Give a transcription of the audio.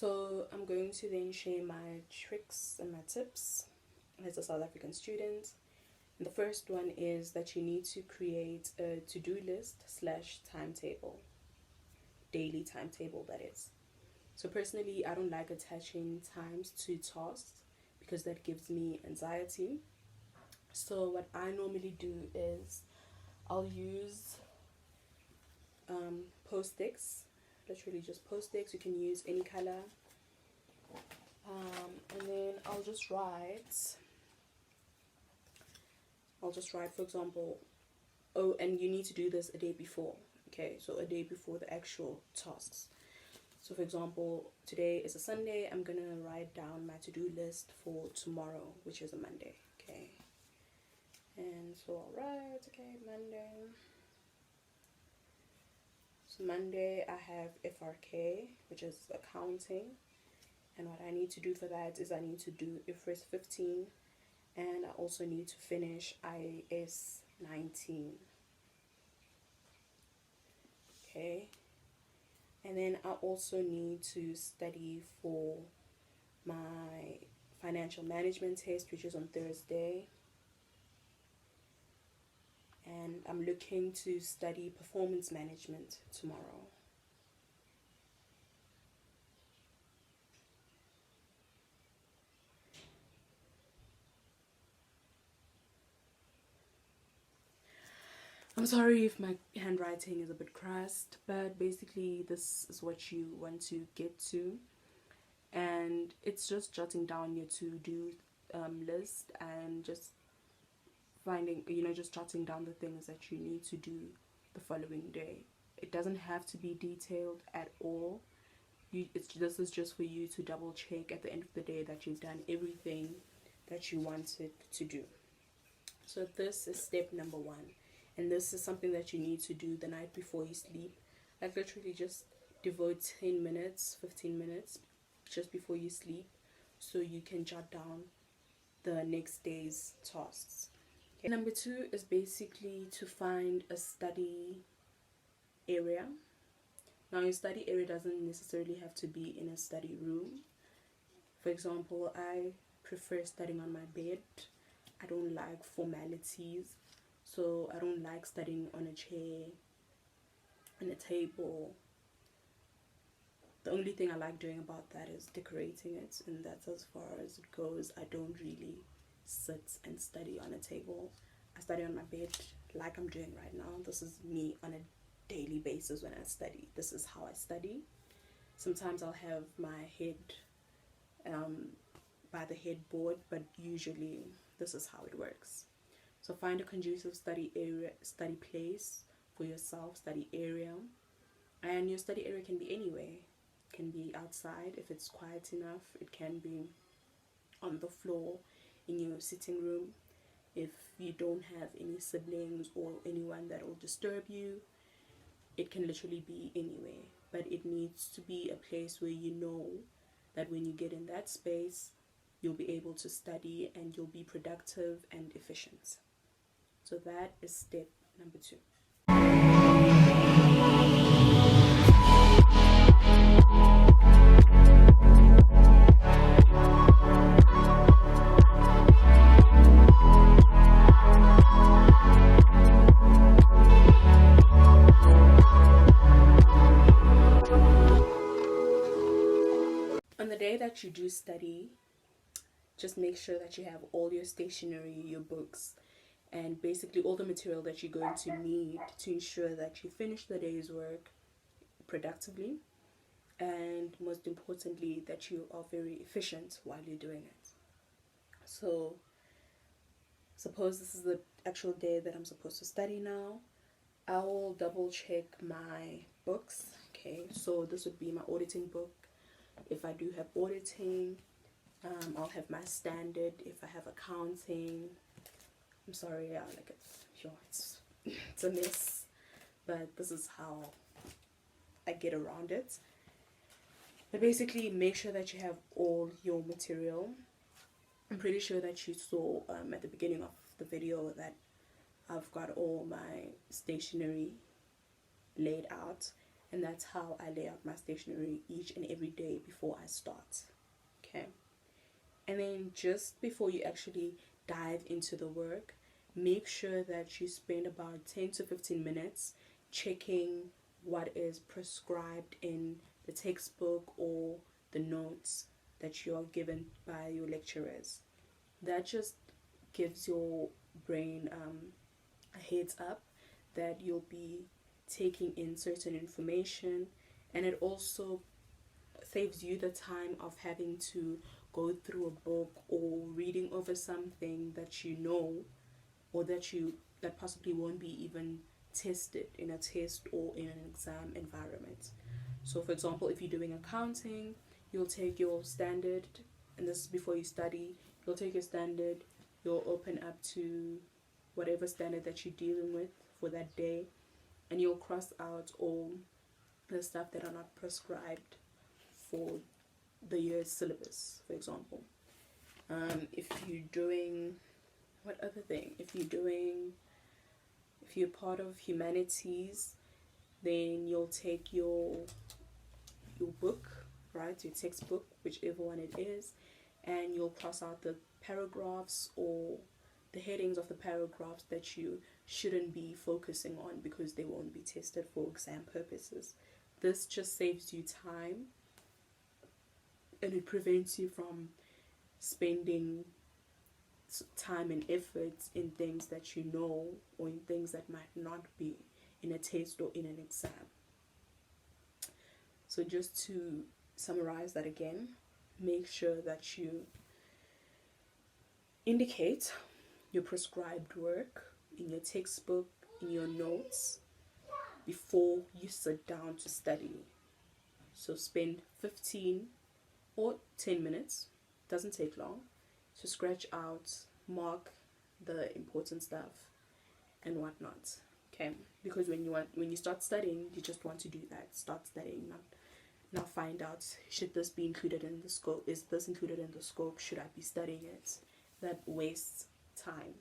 So I'm going to then share my tricks and my tips as a South African student. And the first one is that you need to create a to-do list slash timetable, daily timetable that is. So personally, I don't like attaching times to tasks because that gives me anxiety. So what I normally do is I'll use post-its, literally just post-its. You can use any color. And then I'll just write, for example, oh, and you need to do this a day before. Okay, so a day before the actual tasks. So for example, today is a Sunday. I'm gonna write down my to-do list for tomorrow, which is a Monday. Okay, and so I'll write, okay, Monday. So Monday I have FRK, which is accounting. And what I need to do for that is I need to do IFRS 15, and I also need to finish IAS 19. Okay, and then I also need to study for my financial management test, which is on Thursday. And I'm looking to study performance management tomorrow. I'm sorry if my handwriting is a bit crust, but basically this is what you want to get to. And it's just jotting down your to-do list and just finding, just jotting down the things that you need to do the following day. It doesn't have to be detailed at all. This is just for you to double check at the end of the day that you've done everything that you wanted to do. So this is step number 1, and this is something that you need to do the night before you sleep. Like literally just devote 10 minutes, 15 minutes just before you sleep, so you can jot down the next day's tasks. Okay. Number 2 is basically to find a study area. Now your study area doesn't necessarily have to be in a study room. For example, I prefer studying on my bed. I don't like formalities, so I don't like studying on a chair, on a table. The only thing I like doing about that is decorating it, and that's as far as it goes. I don't really sit and study on a table. I study on my bed like I'm doing right now. This is me on a daily basis when I study. This is how I study. Sometimes I'll have my head by the headboard, but usually this is how it works. So find a conducive study area, study place for yourself, study area. And your study area can be anywhere. It can be outside if it's quiet enough. It can be on the floor in your sitting room. If you don't have any siblings or anyone that will disturb you, it can literally be anywhere. But it needs to be a place where you know that when you get in that space, you'll be able to study and you'll be productive and efficient. So that is step number 2. On the day that you do study, just make sure that you have all your stationery, your books, and basically all the material that you're going to need to ensure that you finish the day's work productively, and most importantly that you are very efficient while you're doing it. So suppose this is the actual day that I'm supposed to study now. I will double check my books. Okay, so this would be my auditing book. If I do have auditing, I'll have my standard. If I have accounting, I'm sorry, yeah, like it's a mess, but this is how I get around it. But basically, make sure that you have all your material. I'm pretty sure that you saw at the beginning of the video that I've got all my stationery laid out, And that's how I lay out my stationery each and every day before I start. Okay. And then just before you actually dive into the work, make sure that you spend about 10 to 15 minutes checking what is prescribed in the textbook or the notes that you are given by your lecturers. That just gives your brain a heads up that you'll be taking in certain information, and it also saves you the time of having to go through a book or reading over something that you know, or that possibly won't be even tested in a test or in an exam environment. So for example, if you're doing accounting, you'll take your standard, and this is before you study, you'll take your standard, you'll open up to whatever standard that you're dealing with for that day, and you'll cross out all the stuff that are not prescribed for the year's syllabus, for example. If you're doing, what other thing? If you're part of humanities, then you'll take your book, right? Your textbook, whichever one it is, and you'll cross out the paragraphs or the headings of the paragraphs that you shouldn't be focusing on because they won't be tested for exam purposes. This just saves you time, and it prevents you from spending time and effort in things that you know, or in things that might not be in a test or in an exam. So just to summarize that again, make sure that you indicate your prescribed work in your textbook, in your notes, before you sit down to study. So spend 15 or 10 minutes, doesn't take long, to scratch out, mark the important stuff and whatnot. Okay, because when you start studying, you just want to do that. Start studying, now find out, should this be included in the scope? Is this included in the scope? Should I be studying it? That wastes time.